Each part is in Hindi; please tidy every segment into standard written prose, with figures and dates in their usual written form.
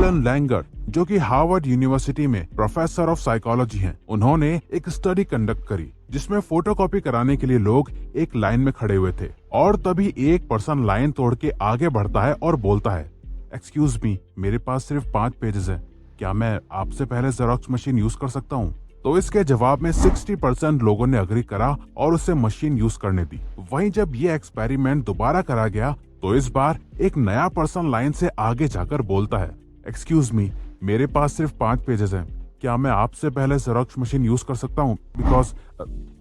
एलन लैंगर, जो कि हार्वर्ड यूनिवर्सिटी में प्रोफेसर ऑफ साइकोलॉजी हैं, उन्होंने एक स्टडी कंडक्ट करी जिसमें फोटोकॉपी कराने के लिए लोग एक लाइन में खड़े हुए थे और तभी एक पर्सन लाइन तोड़ के आगे बढ़ता है और बोलता है, एक्सक्यूज मी, मेरे पास सिर्फ 5 पेजेस हैं, क्या मैं आपसे पहले जेरोक्स मशीन यूज कर सकता हूँ? तो इसके जवाब में 60% लोगों ने अग्री करा और उसे मशीन यूज करने दी। वहीं जब ये एक्सपेरिमेंट दोबारा करा गया तो इस बार एक नया पर्सन लाइन से आगे जाकर बोलता है, एक्सक्यूज मी, मेरे पास सिर्फ 5 पेजेस हैं, क्या मैं आपसे पहले जेरोक्स मशीन यूज कर सकता हूँ?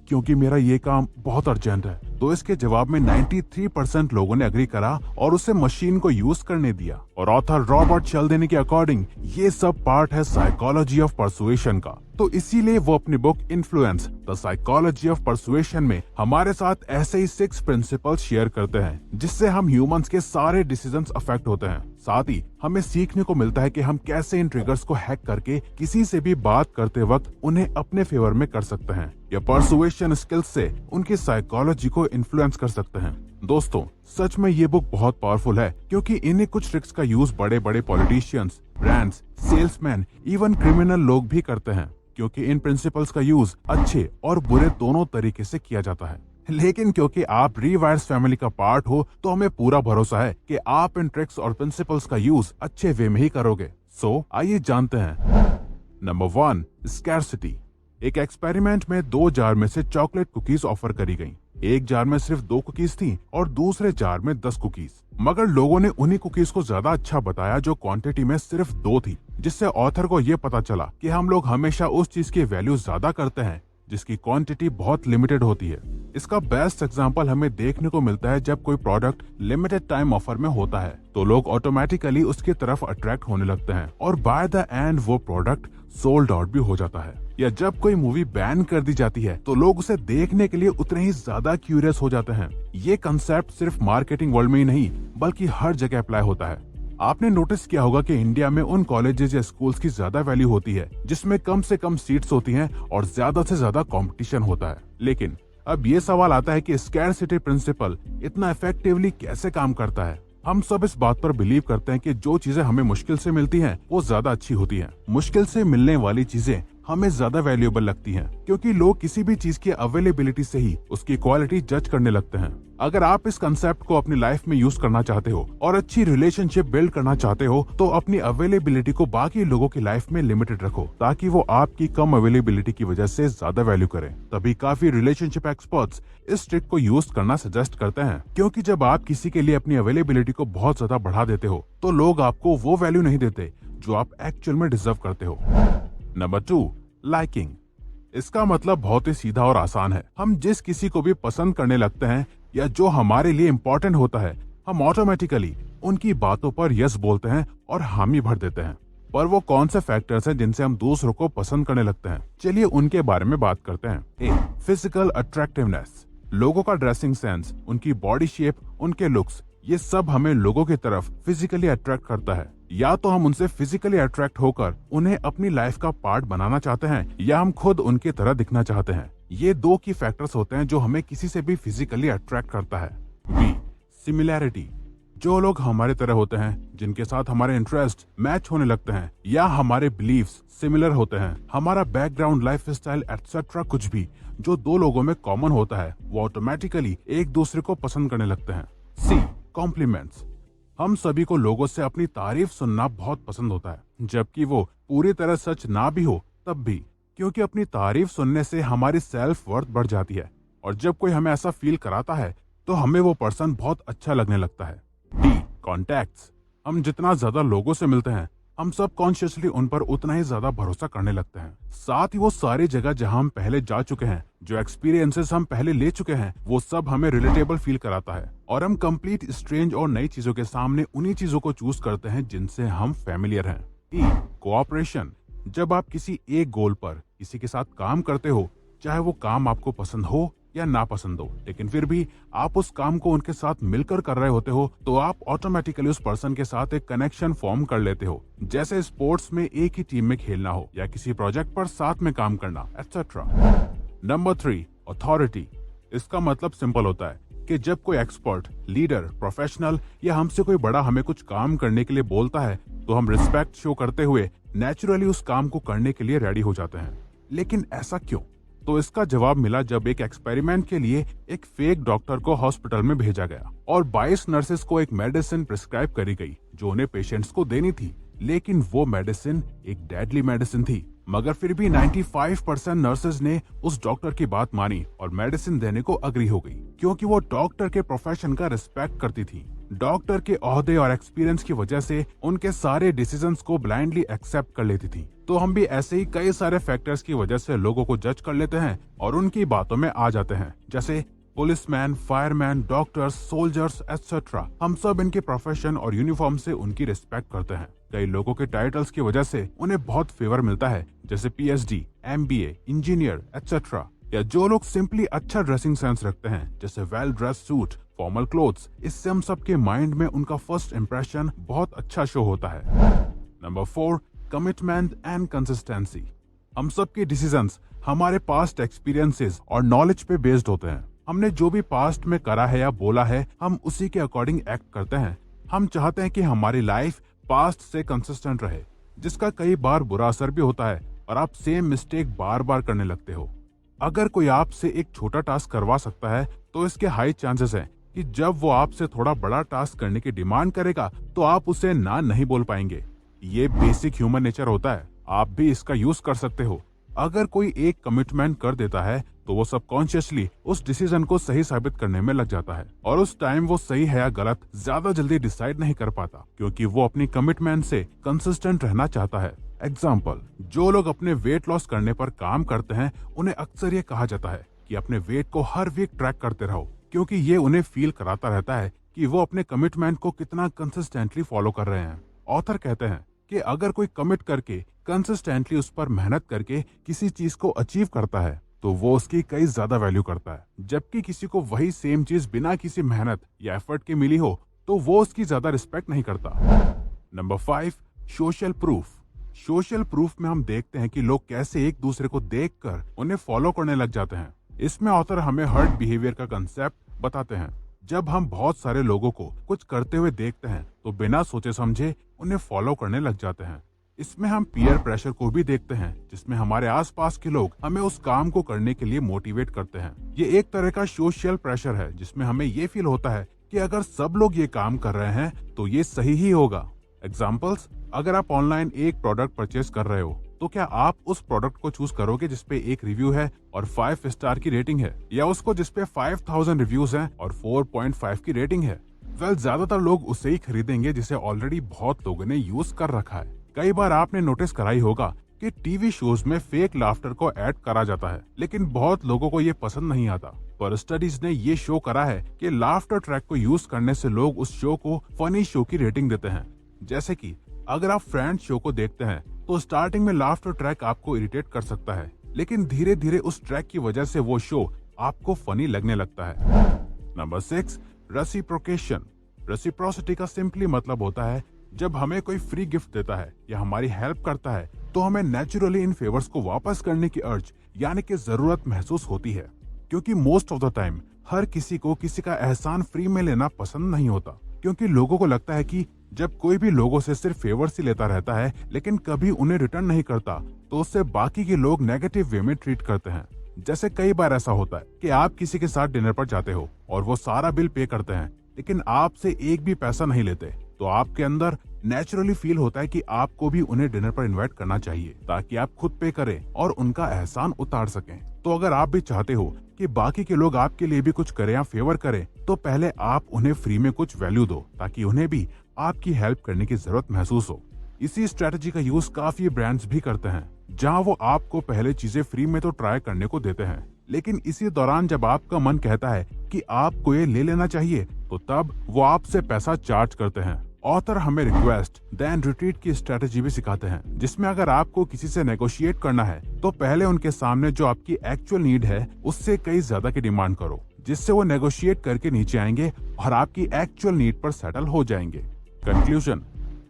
क्योंकि मेरा ये काम बहुत अर्जेंट है। तो इसके जवाब में 93% लोगों ने अग्री करा और उसे मशीन को यूज करने दिया। और ऑथर रॉबर्ट चिल्डिनी के अकॉर्डिंग ये सब पार्ट है साइकोलॉजी ऑफ परसुएशन का। तो इसीलिए वो अपनी book influence the psychology of persuasion में हमारे साथ ऐसे ही 6 प्रिंसिपल्स शेयर करते हैं जिससे हम ह्यूमंस के सारे डिसीजंस अफेक्ट होते हैं। साथ ही हमें सीखने को मिलता है कि हम कैसे इन ट्रिगर्स को हैक करके किसी से भी बात करते वक्त उन्हें अपने फेवर में कर सकते हैं या परसुएशन स्किल्स से उनकी साइकोलॉजी को इन्फ्लुएंस कर सकते हैं। दोस्तों, सच में ये बुक बहुत पावरफुल है क्योंकि इन्हें कुछ ट्रिक्स का यूज बड़े बड़े politicians, brands, salesman, even criminal लोग भी करते हैं क्योंकि इन प्रिंसिपल्स का यूज अच्छे और बुरे दोनों तरीके से किया जाता है। लेकिन क्योंकि आप रीवायर्स फैमिली का पार्ट हो तो हमें पूरा भरोसा है कि आप इन ट्रिक्स और प्रिंसिपल्स का यूज अच्छे वे में ही करोगे। सो आइए जानते हैं। Number 1, scarcity. एक एक्सपेरिमेंट में 2 जार में से चॉकलेट कुकीज ऑफर करी गयी। एक जार में सिर्फ 2 कुकीज थी और दूसरे जार में 10 कुकीज। मगर लोगों ने उन्हीं कुकीज को ज्यादा अच्छा बताया जो क्वांटिटी में सिर्फ 2 थी, जिससे ऑथर को ये पता चला कि हम लोग हमेशा उस चीज की वैल्यू ज्यादा करते हैं जिसकी क्वांटिटी बहुत लिमिटेड होती है। इसका बेस्ट एग्जांपल हमें देखने को मिलता है जब कोई प्रोडक्ट लिमिटेड टाइम ऑफर में होता है तो लोग ऑटोमेटिकली उसकी तरफ अट्रैक्ट होने लगते हैं और बाय द एंड वो प्रोडक्ट सोल्ड आउट भी हो जाता है। या जब कोई मूवी बैन कर दी जाती है तो लोग उसे देखने के लिए उतने ही ज्यादा क्यूरियस हो जाते हैं। ये कंसेप्ट सिर्फ मार्केटिंग वर्ल्ड में ही नहीं बल्कि हर जगह अप्लाई होता है। आपने नोटिस किया होगा कि इंडिया में उन कॉलेजेस या स्कूल्स की ज्यादा वैल्यू होती है जिसमें कम से कम सीट्स होती हैं और ज्यादा से ज्यादा कंपटीशन होता है। लेकिन अब ये सवाल आता है कि स्कैरसिटी प्रिंसिपल इतना इफेक्टिवली कैसे काम करता है। हम सब इस बात पर बिलीव करते हैं कि जो चीजें हमें मुश्किल से मिलती हैं वो ज्यादा अच्छी होती हैं। मुश्किल से मिलने वाली चीजें हमें ज्यादा वैल्यूएबल लगती हैं क्योंकि लोग किसी भी चीज की अवेलेबिलिटी से ही उसकी क्वालिटी जज करने लगते हैं। अगर आप इस कंसेप्ट को अपनी लाइफ में यूज करना चाहते हो और अच्छी रिलेशनशिप बिल्ड करना चाहते हो तो अपनी अवेलेबिलिटी को बाकी लोगों की लाइफ में लिमिटेड रखो ताकि वो आपकी कम अवेलेबिलिटी की वजह से ज्यादा वैल्यू करें। तभी काफी रिलेशनशिप एक्सपर्ट्स इस ट्रिक को यूज करना सजेस्ट करते हैं क्योंकि जब आप किसी के लिए अपनी अवेलेबिलिटी को बहुत ज्यादा बढ़ा देते हो तो लोग आपको वो वैल्यू नहीं देते जो आप एक्चुअल में डिजर्व करते हो। Number 2, liking. इसका मतलब बहुत ही सीधा और आसान है। हम जिस किसी को भी पसंद करने लगते हैं या जो हमारे लिए इम्पोर्टेंट होता है हम ऑटोमेटिकली उनकी बातों पर यस बोलते हैं और हामी भर देते हैं। पर वो कौन से फैक्टर्स हैं जिनसे हम दूसरों को पसंद करने लगते हैं? चलिए उनके बारे में बात करते हैं। ए, फिजिकल अट्रैक्टिवनेस। लोगों का ड्रेसिंग सेंस, उनकी बॉडी शेप, उनके लुक्स, ये सब हमें लोगों की तरफ फिजिकली अट्रैक्ट करता है। या तो हम उनसे फिजिकली अट्रैक्ट होकर उन्हें अपनी लाइफ का पार्ट बनाना चाहते हैं या हम खुद उनकी तरह दिखना चाहते हैं। ये 2 की फैक्टर्स होते हैं जो हमें किसी से भी फिजिकली अट्रैक्ट करता है। B, similarity. जो लोग हमारे तरह होते हैं, जिनके साथ हमारे इंटरेस्ट मैच होने लगते हैं या हमारे बिलीव्स सिमिलर होते हैं, हमारा बैकग्राउंड, लाइफ स्टाइल एटसेट्रा, कुछ भी जो 2 लोगों में कॉमन होता है वो ऑटोमेटिकली एक दूसरे को पसंद करने लगते हैं। सी, कॉम्प्लीमेंट्स। हम सभी को लोगों से अपनी तारीफ सुनना बहुत पसंद होता है जबकि वो पूरी तरह सच ना भी हो तब भी, क्योंकि अपनी तारीफ सुनने से हमारी सेल्फ वर्थ बढ़ जाती है और जब कोई हमें ऐसा फील कराता है तो हमें वो पर्सन बहुत अच्छा लगने लगता है। D, contacts. हम जितना ज्यादा लोगों से मिलते हैं हम सब कॉन्शियसली उन पर उतना ही ज्यादा भरोसा करने लगते हैं। साथ ही वो सारी जगह जहां हम पहले जा चुके हैं, जो एक्सपीरियंसेस हम पहले ले चुके हैं, वो सब हमें रिलेटेबल फील कराता है और हम कंप्लीट स्ट्रेंज और नई चीजों के सामने उन्हीं चीजों को चूज करते हैं जिनसे हम फैमिलियर हैं। ई, कोऑपरेशन। जब आप किसी एक गोल पर किसी के साथ काम करते हो, चाहे वो काम आपको पसंद हो या ना पसंद हो, लेकिन फिर भी आप उस काम को उनके साथ मिलकर कर रहे होते हो तो आप ऑटोमेटिकली उस पर्सन के साथ एक कनेक्शन फॉर्म कर लेते हो, जैसे स्पोर्ट्स में एक ही टीम में खेलना हो या किसी प्रोजेक्ट पर साथ में काम करना, एटसेट्रा। Number 3, authority. इसका मतलब सिंपल होता है, कि जब कोई एक्सपर्ट, लीडर, प्रोफेशनल या हमसे कोई बड़ा हमें कुछ काम करने के लिए बोलता है तो हम रिस्पेक्ट शो करते हुए नेचुरली उस काम को करने के लिए रेडी हो जाते हैं। लेकिन ऐसा क्यों? तो इसका जवाब मिला जब एक एक्सपेरिमेंट के लिए एक फेक डॉक्टर को हॉस्पिटल में भेजा गया और 22 नर्सेस को एक मेडिसिन प्रिस्क्राइब करी गई जो उन्हें पेशेंट्स को देनी थी। लेकिन वो मेडिसिन एक डेडली मेडिसिन थी। मगर फिर भी 95% नर्सेज ने उस डॉक्टर की बात मानी और मेडिसिन देने को अग्री हो गई, क्योंकि वो डॉक्टर के प्रोफेशन का रिस्पेक्ट करती थी। डॉक्टर के ओहदे और एक्सपीरियंस की वजह से उनके सारे डिसीजंस को ब्लाइंडली एक्सेप्ट कर लेती थी। तो हम भी ऐसे ही कई सारे फैक्टर्स की वजह से लोगों को जज कर लेते हैं और उनकी बातों में आ जाते हैं, जैसे policeman, fireman, doctors, soldiers etcetera. हम सब इनके प्रोफेशन और यूनिफॉर्म से उनकी रिस्पेक्ट करते हैं। कई लोगों के टाइटल्स की वजह से उन्हें बहुत फेवर मिलता है, जैसे PhD, MBA, इंजीनियर एटसेट्रा। या जो लोग सिंपली अच्छा ड्रेसिंग सेंस रखते हैं, जैसे well dress suit, formal clothes, इससे हम सबके माइंड में उनका फर्स्ट इंप्रेशन बहुत अच्छा शो होता है। Number 4, commitment and consistency. हम सबके डिसीजंस हमारे पास्ट एक्सपीरियंसेस और नॉलेज पे बेस्ड होते हैं। हमने जो भी पास्ट में करा है या बोला है, हम उसी के अकॉर्डिंग एक्ट करते हैं। हम चाहते हैं कि हमारी लाइफ पास्ट से कंसिस्टेंट रहे, जिसका कई बार बुरा असर भी होता है और आप सेम मिस्टेक बार बार करने लगते हो। अगर कोई आपसे एक छोटा टास्क करवा सकता है तो इसके हाई चांसेस हैं कि जब वो आपसे थोड़ा बड़ा टास्क करने की डिमांड करेगा तो आप उसे ना नहीं बोल पाएंगे। ये बेसिक ह्यूमन नेचर होता है, आप भी इसका यूज कर सकते हो। अगर कोई एक कमिटमेंट कर देता है तो वो सबकॉन्शियसली उस डिसीजन को सही साबित करने में लग जाता है और उस टाइम वो सही है या गलत ज्यादा जल्दी डिसाइड नहीं कर पाता, क्योंकि वो अपनी कमिटमेंट से कंसिस्टेंट रहना चाहता है। एग्जाम्पल, जो लोग अपने वेट लॉस करने पर काम करते हैं उन्हें अक्सर ये कहा जाता है कि अपने वेट को हर वीक ट्रैक करते रहो, क्योंकि ये उन्हें फील कराता रहता है कि वो अपने कमिटमेंट को कितना कंसिस्टेंटली फॉलो कर रहे हैं। ऑथर कहते हैं कि अगर कोई कमिट करके कंसिस्टेंटली उस पर मेहनत करके किसी चीज को अचीव करता है तो वो उसकी कई ज्यादा वैल्यू करता है, जबकि किसी को वही सेम चीज बिना किसी मेहनत या एफर्ट के मिली हो तो वो उसकी ज्यादा रिस्पेक्ट नहीं करता। Number 5, social proof. Social proof में हम देखते हैं कि लोग कैसे एक दूसरे को देखकर उन्हें फॉलो करने लग जाते हैं। इसमें ऑथर हमें हर्ड बिहेवियर का कंसेप्ट बताते हैं। जब हम बहुत सारे लोगों को कुछ करते हुए देखते हैं तो बिना सोचे समझे उन्हें फॉलो करने लग जाते हैं। इसमें हम पीयर प्रेशर को भी देखते हैं, जिसमें हमारे आसपास के लोग हमें उस काम को करने के लिए मोटिवेट करते हैं। ये एक तरह का सोशल प्रेशर है जिसमें हमें ये फील होता है कि अगर सब लोग ये काम कर रहे हैं तो ये सही ही होगा। एग्जाम्पल्स, अगर आप ऑनलाइन एक प्रोडक्ट परचेज कर रहे हो तो क्या आप उस प्रोडक्ट को चूज करोगे जिसपे एक रिव्यू है और 5 स्टार की रेटिंग है, या उसको जिसपे 5000 रिव्यूज हैं और 4.5 की रेटिंग है? ज्यादातर लोग उसे ही खरीदेंगे जिसे ऑलरेडी बहुत लोगों ने यूज कर रखा है। कई बार आपने नोटिस करा ही होगा कि टीवी शोज में फेक लाफ्टर को ऐड करा जाता है, लेकिन बहुत लोगों को ये पसंद नहीं आता। पर स्टडीज ने ये शो करा है कि लाफ्टर ट्रैक को यूज करने से लोग उस शो को फनी शो की रेटिंग देते हैं। जैसे कि अगर आप फ्रेंड्स शो को देखते हैं तो स्टार्टिंग में लाफ्टर ट्रैक आपको इरिटेट कर सकता है, लेकिन धीरे धीरे उस ट्रैक की वजह से वो शो आपको फनी लगने लगता है। Number 6, reciprocation. रेसिप्रोसिटी का सिंपली मतलब होता है जब हमें कोई फ्री गिफ्ट देता है या हमारी हेल्प करता है तो हमें नेचुरली इन फेवर्स को वापस करने की अर्ज यानी कि जरूरत महसूस होती है, क्योंकि मोस्ट ऑफ द टाइम हर किसी को किसी का एहसान फ्री में लेना पसंद नहीं होता, क्योंकि लोगों को लगता है कि जब कोई भी लोगों से सिर्फ फेवर्स ही लेता रहता है लेकिन कभी उन्हें रिटर्न नहीं करता तो उससे बाकी के लोग नेगेटिव वे में ट्रीट करते हैं। जैसे कई बार ऐसा होता है कि आप किसी के साथ डिनर पर जाते हो और वो सारा बिल पे करते हैं लेकिन आपसे एक भी पैसा नहीं लेते, तो आपके अंदर नेचुरली फील होता है कि आपको भी उन्हें डिनर पर इनवाइट करना चाहिए ताकि आप खुद पे करें और उनका एहसान उतार सकें। तो अगर आप भी चाहते हो कि बाकी के लोग आपके लिए भी कुछ करें या फेवर करें तो पहले आप उन्हें फ्री में कुछ वैल्यू दो ताकि उन्हें भी आपकी हेल्प करने की जरूरत महसूस हो। इसी स्ट्रेटजी का यूज काफी ब्रांड्स भी करते हैं, जहां वो आपको पहले चीजें फ्री में तो ट्राई करने को देते हैं, लेकिन इसी दौरान जब आपका मन कहता है कि आपको ये ले लेना चाहिए तो तब वो आपसे पैसा चार्ज करते हैं। ऑथर हमें रिक्वेस्ट देन रिट्रीट की स्ट्रेटजी भी सिखाते हैं, जिसमें अगर आपको किसी से नेगोशिएट करना है तो पहले उनके सामने जो आपकी एक्चुअल नीड है उससे कई ज्यादा की डिमांड करो, जिससे वो नेगोशिएट करके नीचे आएंगे और आपकी एक्चुअल नीड पर सेटल हो जाएंगे। कंक्लूजन,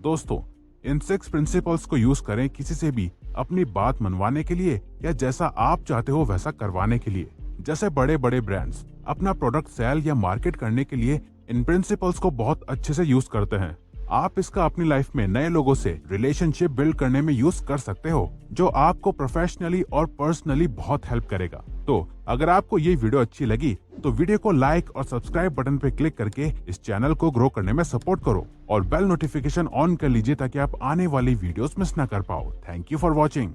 दोस्तों, इन 6 प्रिंसिपल्स को यूज करें किसी से भी अपनी बात मनवाने के लिए या जैसा आप चाहते हो वैसा करवाने के लिए। जैसे बड़े बड़े ब्रांड्स अपना प्रोडक्ट सेल या मार्केट करने के लिए इन प्रिंसिपल्स को बहुत अच्छे से यूज करते हैं। आप इसका अपनी लाइफ में नए लोगों से रिलेशनशिप बिल्ड करने में यूज कर सकते हो, जो आपको प्रोफेशनली और पर्सनली बहुत हेल्प करेगा। तो अगर आपको ये वीडियो अच्छी लगी तो वीडियो को लाइक और सब्सक्राइब बटन पे क्लिक करके इस चैनल को ग्रो करने में सपोर्ट करो और बेल नोटिफिकेशन ऑन कर लीजिए ताकि आप आने वाली वीडियोस मिस ना कर पाओ। Thank you for watching.